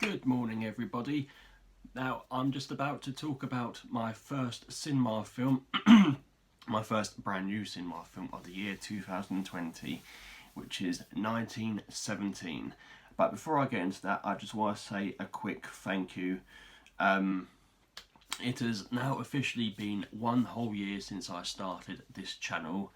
Good morning, everybody. Now, I'm just about to talk about my first cinema film, my first brand new cinema film of the year 2020, which is 1917. But before I get into that, I just want to say a quick thank you. It has now officially been one whole year since I started this channel.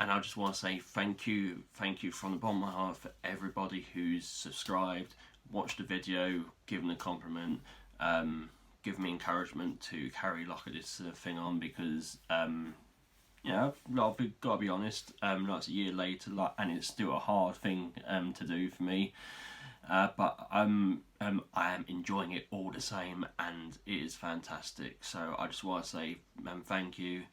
And I just want to say thank you from the bottom of my heart for everybody who's subscribed, watched the video, given a compliment, given me encouragement to carry this thing on, because I've got to be honest, it's a year later, and it's still a hard thing to do for me, but I am enjoying it all the same, and it is fantastic. So I just want to say thank you.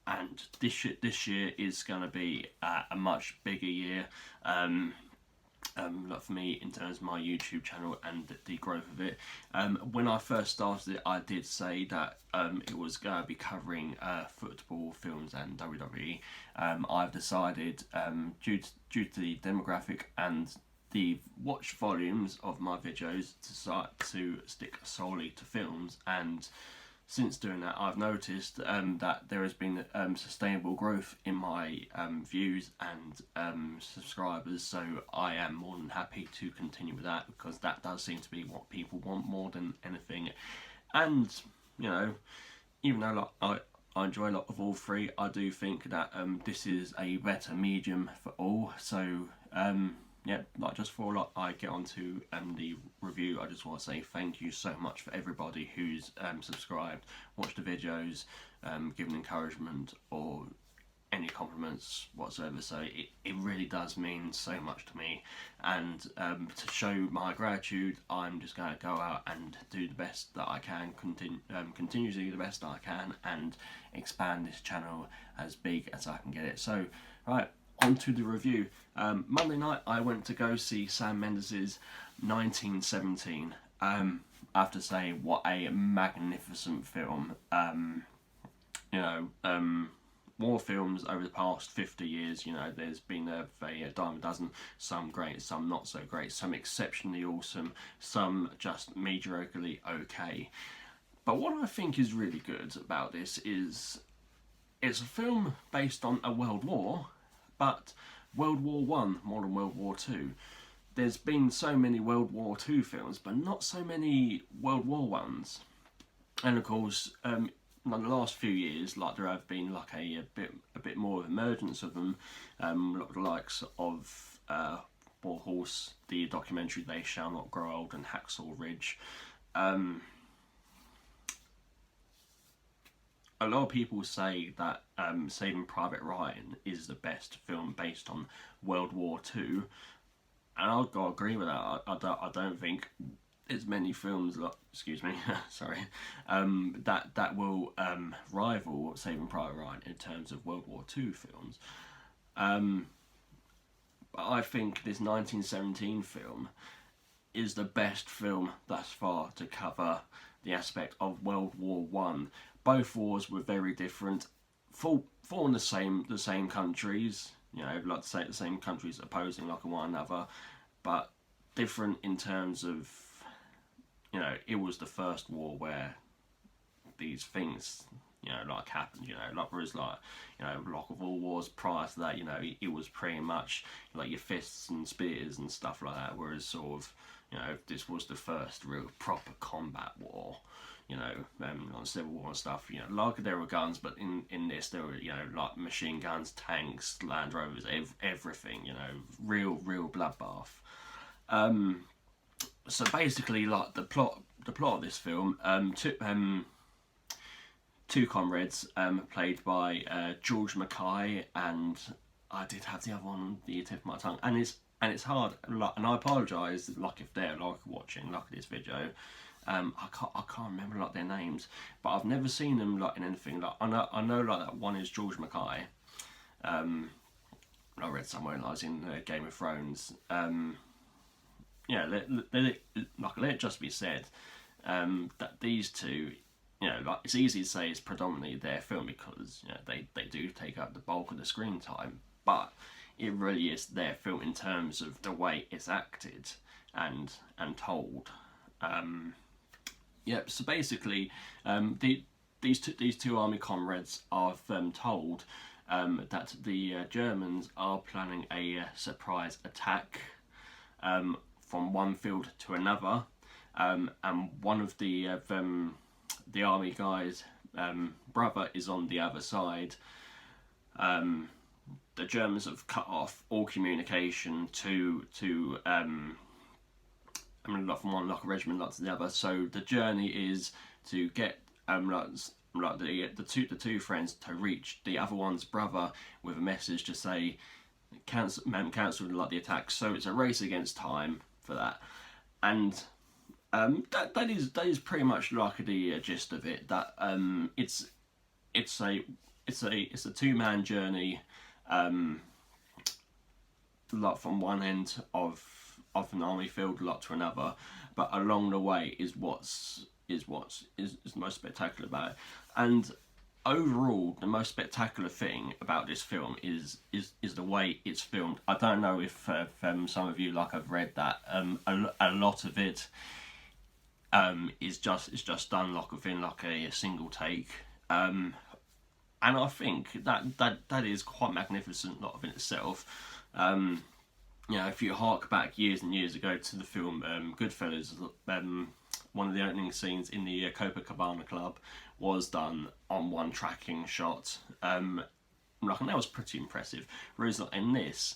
And this year is going to be a much bigger year, for me, in terms of my YouTube channel and the growth of it. When I first started it, I did say that it was going to be covering football, films and WWE. I've decided, due to the demographic and the watch volumes of my videos, to start to stick solely to films. And since doing that, I've noticed that there has been sustainable growth in my views and subscribers, so I am more than happy to continue with that, because that does seem to be what people want more than anything. And even though I enjoy a lot of all three, I do think that this is a better medium for all. So just before I get onto the review, I just want to say thank you so much for everybody who's subscribed, watched the videos, given encouragement or any compliments whatsoever. So it really does mean so much to me, and to show my gratitude, I'm just going to go out and do the best that I can, continue to do the best that I can, and expand this channel as big as I can get it. So right, onto the review. Monday night I went to go see Sam Mendes' 1917. I have to say, what a magnificent film. War films over the past 50 years, there's been a dime a dozen, some great, some not so great, some exceptionally awesome, some just mediocrely okay. But what I think is really good about this is it's a film based on a world war, but World War One more than World War Two. There's been so many World War Two films, but not so many World War ones. And of course, in the last few years, there have been a bit more of emergence of them. The likes of War Horse, the documentary They Shall Not Grow Old, and Hacksaw Ridge. A lot of people say that Saving Private Ryan is the best film based on World War Two, and I've got to agree with that. I don't think there's many films, sorry, that will rival Saving Private Ryan in terms of World War Two films. But I think this 1917 film is the best film thus far to cover the aspect of World War One. Both wars were very different, fought in the same countries, the same countries opposing one another, but different in terms of, it was the first war where these things, happened, whereas of all wars prior to that, it was pretty much your fists and spears and stuff like that, whereas sort of, this was the first real proper combat war. On Civil War and stuff, there were guns, but in this there were, machine guns, tanks, Land Rovers, everything, real bloodbath. So basically, the plot of this film, two comrades, played by George Mackay, and I did have the other one on the tip of my tongue, and it's hard, and I apologise, if they're watching this video. I can't remember their names, but I've never seen them in anything. I know that one is George Mackay. I read somewhere I was in Game of Thrones. Let it just be said that these two, it's easy to say it's predominantly their film, because they do take up the bulk of the screen time, but it really is their film in terms of the way it's acted and told. Yep. So basically, these two army comrades are told that the Germans are planning a surprise attack from one field to another, and one of the army guys' brother is on the other side. The Germans have cut off all communication to like from one like regiment like to the other. So the journey is to get like the two friends to reach the other one's brother with a message to say cancel like the attack. So it's a race against time for that, and that is pretty much like the gist of it. That it's a 2-man journey, like from one end of an army field lot to another, but along the way is what's the most spectacular about it. And overall, the most spectacular thing about this film is the way it's filmed. I don't know if some of you like have read that a lot of it is just done like within like a single take, and I think that is quite magnificent lot of in itself. If you hark back years and years ago to the film Goodfellas, one of the opening scenes in the Copacabana Club was done on one tracking shot. And that was pretty impressive. Whereas in this,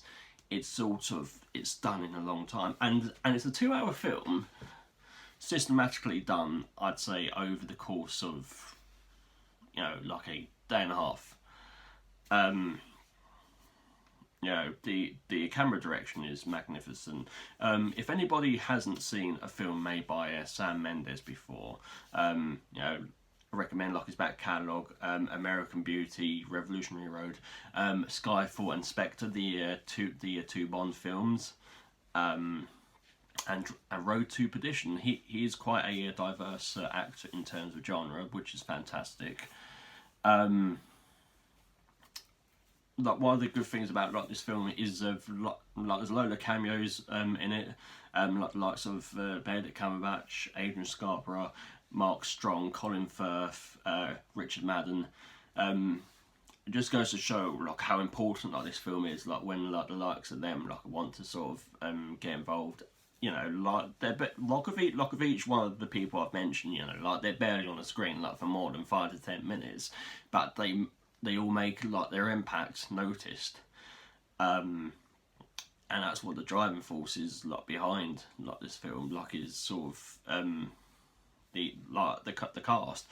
it's done in a long time, and it's a 2-hour film, systematically done. I'd say over the course of like a day and a half. The camera direction is magnificent. If anybody hasn't seen a film made by Sam Mendes before, I recommend like his back catalogue: American Beauty, Revolutionary Road, Skyfall, and Spectre, the two Bond films, and Road to Perdition. He is quite a diverse actor in terms of genre, which is fantastic. Like one of the good things about like this film is like there's a load of cameos in it, like the likes of Benedict Cumberbatch, Adrian Scarborough, Mark Strong, Colin Firth, Richard Madden. It just goes to show like how important like this film is. Like when like the likes of them like want to sort of get involved. Like like of each one of the people I've mentioned, like they're barely on the screen like for more than 5 to 10 minutes, but they all make like their impact noticed, and that's what the driving force is like behind like this film. Like is sort of the cast.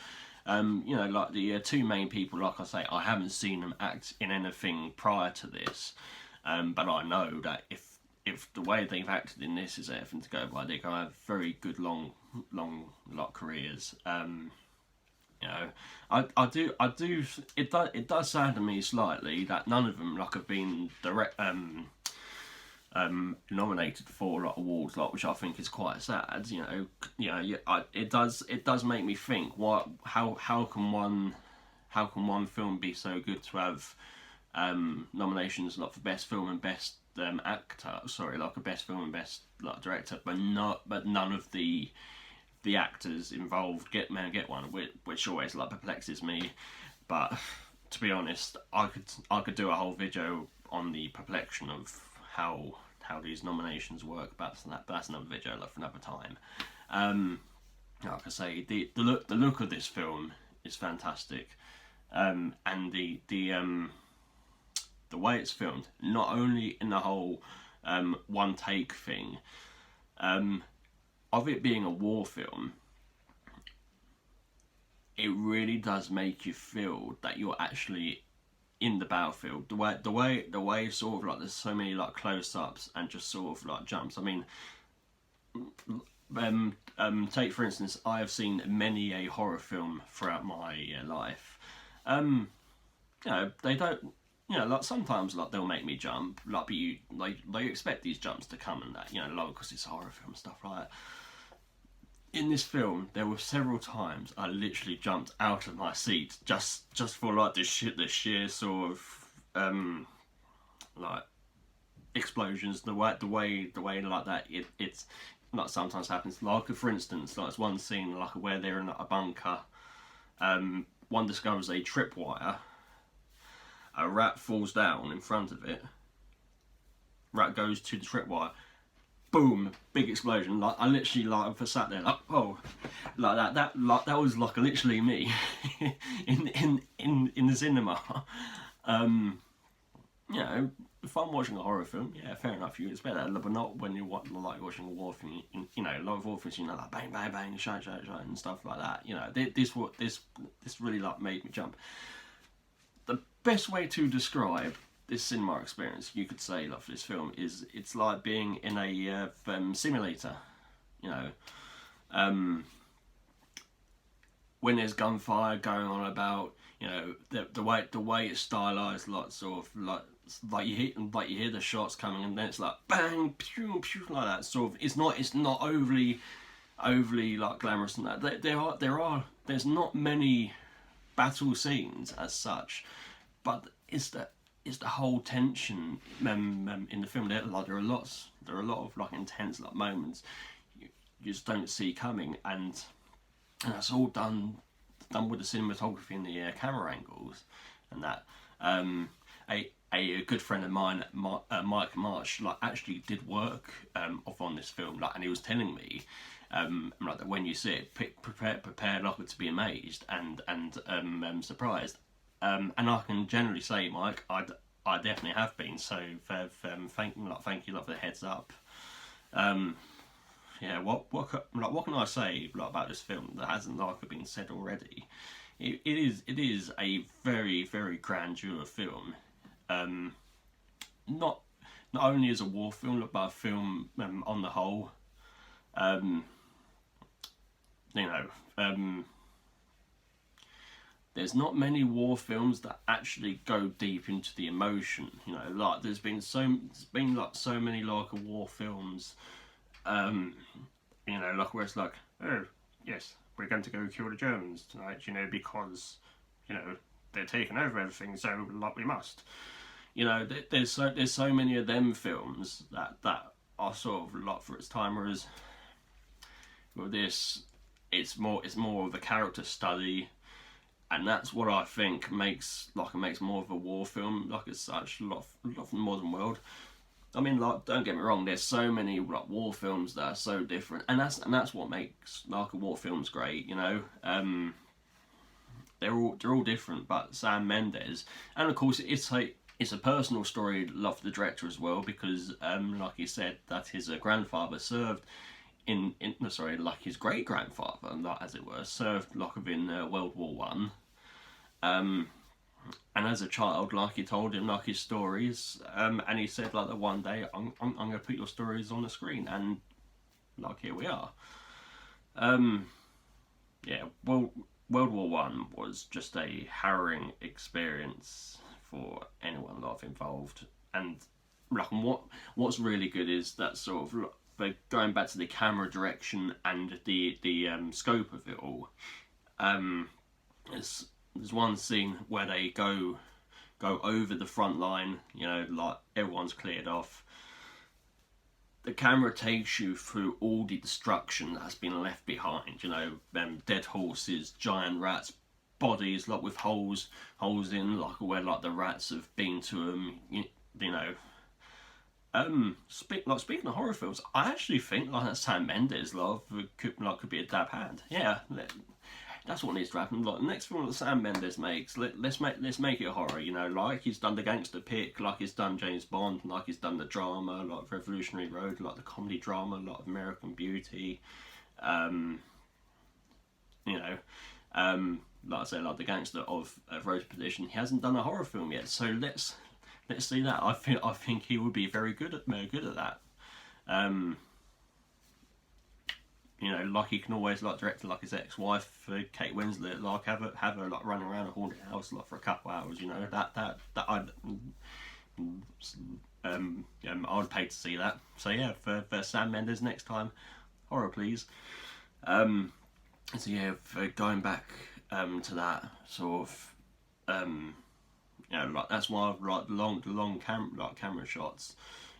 Like the two main people. Like I say, I haven't seen them act in anything prior to this, but I know that if the way they've acted in this is anything to go by, they're gonna have very good long like careers. I do. It does sound to me slightly that none of them like have been nominated for like awards, like, which I think is quite sad. It does make me think how can one film be so good to have nominations like for best film and best actor, like a best film and best like director, but none of the actors involved get one, which always like perplexes me. But to be honest, I could do a whole video on the perplexion of how these nominations work, but that's another video like for another time. Like I say, the look of this film is fantastic, and the way it's filmed, not only in the whole one take thing, of it being a war film, it really does make you feel that you're actually in the battlefield. The way sort of like there's so many like close-ups and just sort of like jumps. I mean, take for instance, I have seen many a horror film throughout my life. They don't. Like sometimes like they'll make me jump, like but you expect these jumps to come and that, like because it's a horror film, stuff like that. In this film, there were several times I literally jumped out of my seat just for like the sheer sort of like explosions, the way like that, it's like sometimes happens. Like for instance, like one scene like where they're in a bunker. One discovers a tripwire. A rat falls down in front of it. Rat goes to the tripwire. Boom! Big explosion. Like I literally like sat there like oh, like that. That was like literally me in the cinema. You know, if I'm watching a horror film, yeah, fair enough, you expect that, but not when you're like watching a war film. You know, a lot of war films, you know, like bang, bang, bang, shine, and stuff like that. You know, this really like made me jump. The best way to describe this cinema experience, you could say, like for this film, is it's like being in a simulator. You know, when there's gunfire going on about, you know, the way it's stylized, like sort of like you hear the shots coming, and then it's like bang, pew, pew, like that. Sort of, it's not overly like glamorous and that. There's not many battle scenes as such, but it's the whole tension in the film. There are a lot of like intense like moments you just don't see coming, and that's all done with the cinematography and the camera angles and that. A good friend of mine, Mike Marsh, like actually did work off on this film, like, and he was telling me, like that when you see it, prepare like to be amazed and surprised. And I can generally say, Mike, I definitely have been. So thank you like for the heads up. Yeah, what can I say like about this film that hasn't like been said already? It is a very, very grandeur film. Not only as a war film, but a film on the whole. You know, there's not many war films that actually go deep into the emotion. You know, like there's been like so many like war films. You know, like where it's like, oh yes, we're going to go kill the Germans tonight. You know, because you know they're taking over everything, so like we must. You know, there's so many of them films that are sort of like for its time, whereas with this, it's more of a character study, and that's what I think makes more of a war film like as such. A lot of the modern world. I mean, like, don't get me wrong. There's so many like war films that are so different, and that's what makes like a war films great. You know, they're all different. But Sam Mendes, and of course, it's a personal story, love the director as well, because like he said, that his grandfather served like his great grandfather, like, as it were, served like in World War One. And as a child, like he told him like his stories, and he said like that one day I'm going to put your stories on the screen, and like here we are. Yeah, well, World War One was just a harrowing experience for anyone like involved, and like what's really good is that sort of going back to the camera direction and the scope of it all. There's one scene where they go over the front line, you know, like everyone's cleared off. The camera takes you through all the destruction that has been left behind, you know, dead horses, giant rats, bodies like with holes in, like where like the rats have been to them, you know. Speaking of horror films, I actually think like that Sam Mendes could be a dab hand. Yeah, that's what needs to happen. Like the next film that Sam Mendes makes, let's make it a horror. You know, like he's done The Gangster Pick, like he's done James Bond, like he's done the drama, like Revolutionary Road, like the comedy drama, like American Beauty. You know, like I say, like the gangster of Rose Position. He hasn't done a horror film yet, so let's see that. I think he would be very good at that. You know, like he can always like direct like his ex-wife, Kate Winslet, like have her like running around a haunted house like for a couple hours. You know, that I would pay to see that. So yeah, for Sam Mendes next time, horror please. So yeah, for going back to that sort of you know, like that's why I like the long camera shots.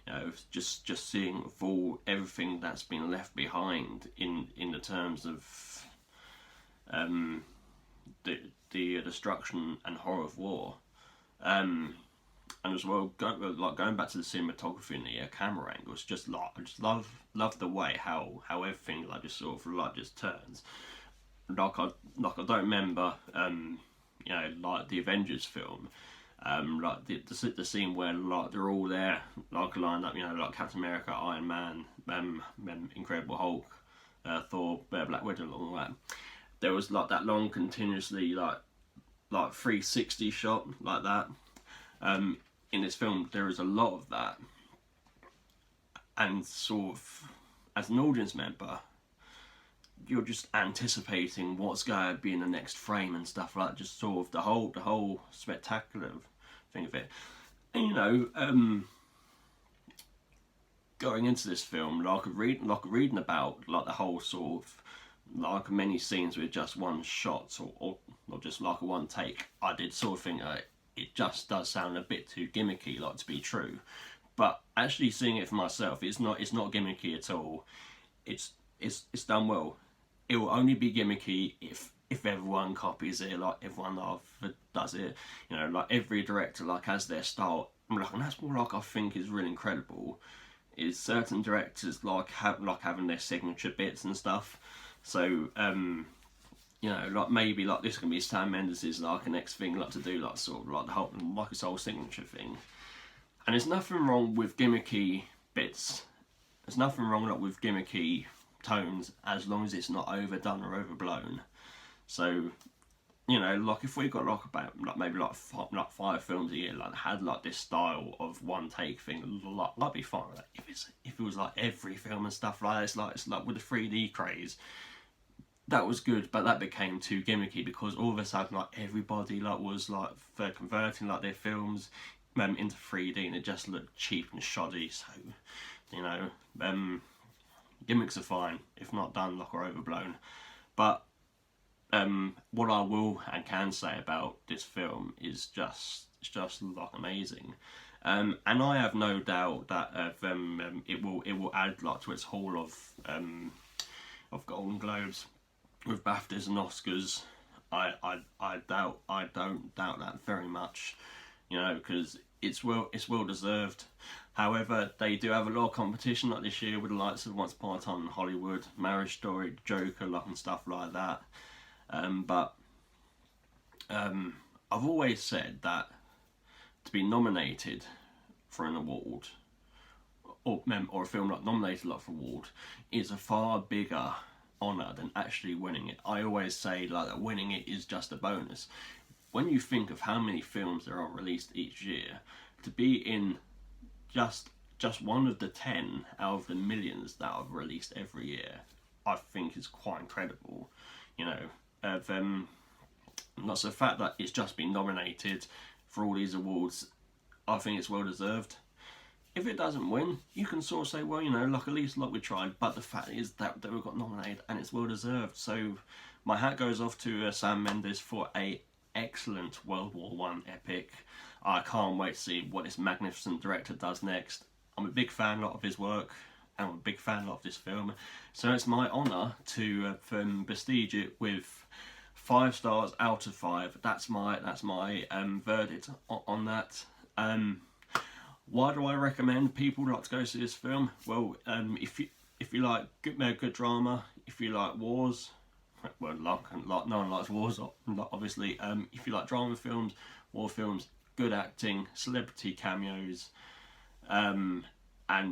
You know, just seeing full everything that's been left behind in the terms of the destruction and horror of war. And as well, going back to the cinematography and the camera angles, I just love the way how everything just sort of just turns. I don't remember, you know, like the Avengers film, like the scene where like they're all there like lined up, you know, like Captain America, Iron Man, Incredible Hulk, Thor, Black Widow, and all that. There was like that long continuously like 360 shot like that. In this film, there is a lot of that, and sort of as an audience member, you're just anticipating what's going to be in the next frame and stuff like that. Just sort of the whole spectacular thing of it. And you know, going into this film, like reading about like the whole sort of like many scenes with just one shot or just like a one take, I did sort of think it just does sound a bit too gimmicky, like to be true. But actually seeing it for myself, it's not gimmicky at all. It's done well. It will only be gimmicky if everyone copies it, like everyone does it. You know, like every director like has their style. And that's what like I think is really incredible. Is certain directors like having their signature bits and stuff. So you know, like maybe like this can be Sam Mendes' like next thing, like to do like sort of like the whole like his whole signature thing. And there's nothing wrong with gimmicky bits. There's nothing wrong like with gimmicky tones as long as it's not overdone or overblown. So, you know, like if we got like about like maybe like 5 films a year like had like this style of one take thing, like I'd be fine with that. If it was like every film and stuff like that, it's like with the 3D craze. That was good, but that became too gimmicky because all of a sudden, like everybody, like was like for converting like their films into 3D, and it just looked cheap and shoddy. So, you know, gimmicks are fine if not done like or overblown. But what I will and can say about this film is it's just like amazing. And I have no doubt that it will add like to its haul of Golden Globes with BAFTAs and Oscars. I don't doubt that very much, you know, because it's well deserved. However, they do have a lot of competition like this year with the likes of Once Upon a Time in Hollywood, Marriage Story, Joker, and stuff like that. But I've always said that to be nominated for an award or a film like nominated like for an award is a far bigger honour than actually winning it. I always say like that winning it is just a bonus. When you think of how many films there are released each year, to be in just one of the 10 out of the millions that are released every year, I think is quite incredible. You know, that's the fact that it's just been nominated for all these awards. I think it's well deserved. If it doesn't win, you can sort of say, well, you know, like at least like we tried. But the fact is that we got nominated and it's well deserved. So my hat goes off to Sam Mendes for a excellent World War I epic. I can't wait to see what this magnificent director does next. I'm a big fan of his work. And I'm a big fan of this film. So it's my honour to prestige it with 5 stars out of 5. That's my verdict on that. Why do I recommend people like to go see this film? Well, if you like good drama, if you like wars, well, no one likes wars, obviously. If you like drama films, war films, good acting, celebrity cameos, and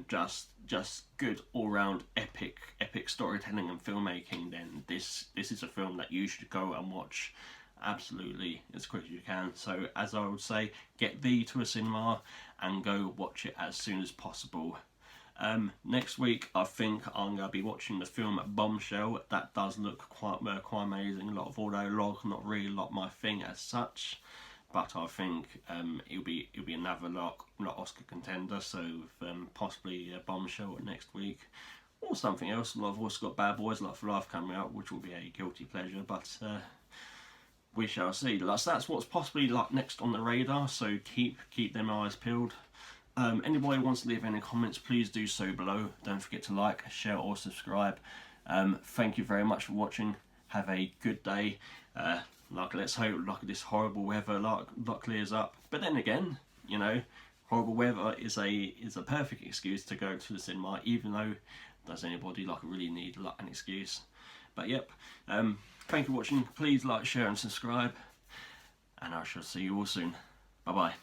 just good all round epic storytelling and filmmaking, then this is a film that you should go and watch absolutely as quick as you can. So as I would say, get thee to a cinema and go watch it as soon as possible. Next week I think I'm going to be watching the film Bombshell. That does look quite amazing. Although not really my thing as such, but I think it'll be another Oscar contender. So possibly Bombshell next week or something else. I've also got Bad Boys for Life coming out, which will be a guilty pleasure, but we shall see. That's what's possibly next on the radar. So keep them eyes peeled. Anybody wants to leave any comments, please do so below. Don't forget to like, share or subscribe. Thank you very much for watching. Have a good day. Let's hope this horrible weather clears up. But then again, you know, horrible weather is a perfect excuse to go to the cinema, even though does anybody really need an excuse. But yep, thank you for watching. Please like, share and subscribe, and I shall see you all soon. Bye bye.